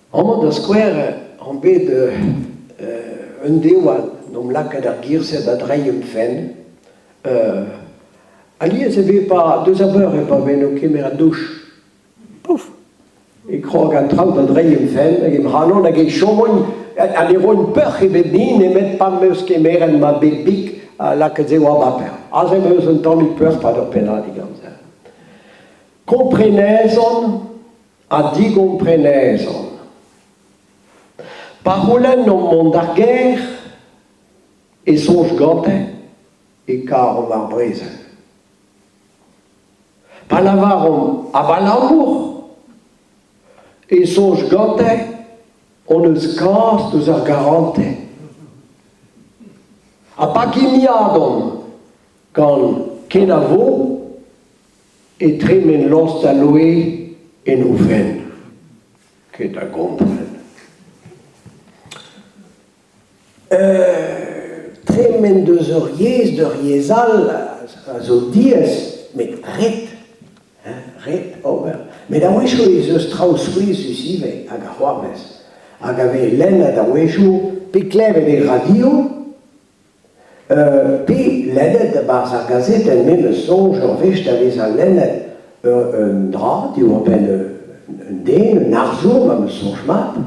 Allemaal de square een beetje een deel om lekker der gierse dat rijden fan. Allié, ze weet pas 2 heures et pas bien ok meer aan douche. Poef. Ik crois qu'un train de rijden fan, ik me ranon, ik heb schon en die rond peur gebeurt niet, en met pas meer meer en ma bébik lekker ze wat wapen. Als ik me zo'n temps niet peur pas de pena die ganze. Compreneson a di compreneson. Parolen no mond da guerre e songe gante e carom arbreze. Palavarom a l'amour e songe gante on eus kas deus ar garante. A pa kimiadon gant kenavo e tremen lost a loe en ofen. Ket a gompren. Tremen deus ur yez, yezal, a zo diez, met ret, ret ober. Met a wechou ez eus traousouez usive hag a c'hoarmez. Hag ave lennet a wechou pe klevet e radio, pe lennet da barz ar gazet en mem eus sonj ur vech da vez a lennet un dra, diou an pen un den, un arzour, ma meus sonj map,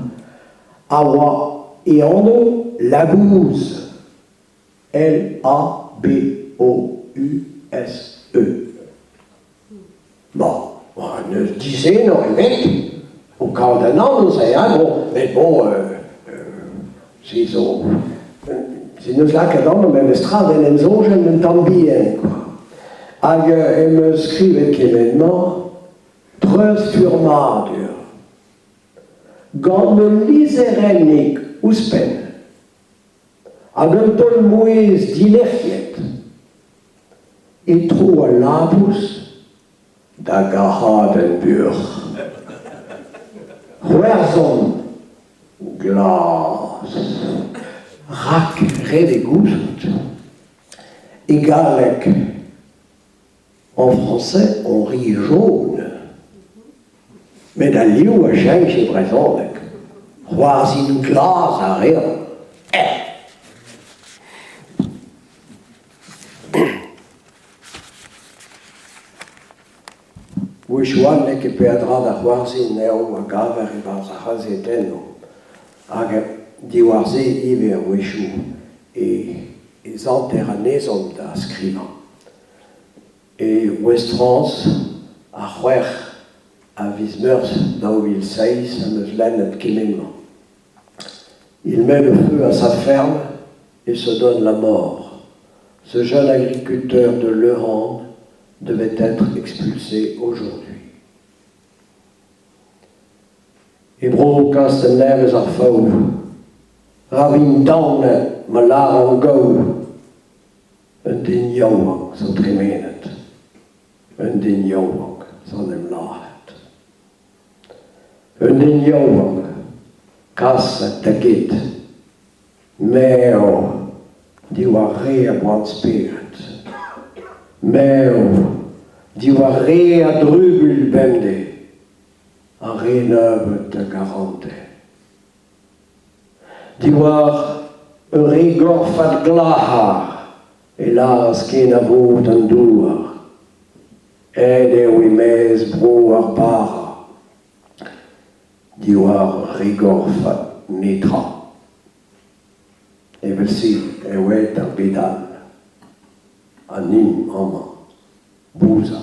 a oa e anno Labouse. L-A-B-O-U-S-E. Bon, on ne disait, non, avec, au cas d'un an, nous savons, bon, mais bon, c'est so. C'est nous là que dans le même estrade, et les anges, elles n'entendent bien, quoi. Hag, elle me scrivait qu'événement, treus furmadur. Gant me liserenik ouspen. Hag un tol mouez dilerfiet, et tro a labous da gahaden bur. Huerzon glas, rak redegousot, égalec, en français on rit jaune, mais dans liou a cheng chez brezonec, huerzin glas a rien. Wechouan nek e peadra da c'hoarzin eo a gaver e barz a c'hazeten hag diwarze ive a wechou e zanter a nezom da skrivan. E West France a c'hwer a viz meurz daou il seiz a meus lennet kemenman. Il met le feu à sa ferme et se donne la mort. Ce jeune agriculteur de Leurande devait être expulsé aujourd'hui. Ebro kasteneves ar faou, ravin daune ma lar an gau, un den yaouang san tremenet, un den yaouang san em lahet. Un den yaouang kas a taget, meo diwa re a brand spirit. Meo, diwa re a drubul bemde, a re neuve de garante. Diwa re gorfad glahar, elas ken a vod an douar. Ede o imez bro ar bara. Diwa re gorfad netra. Evel si, e wet ar bedal. Anim, ama, bouza.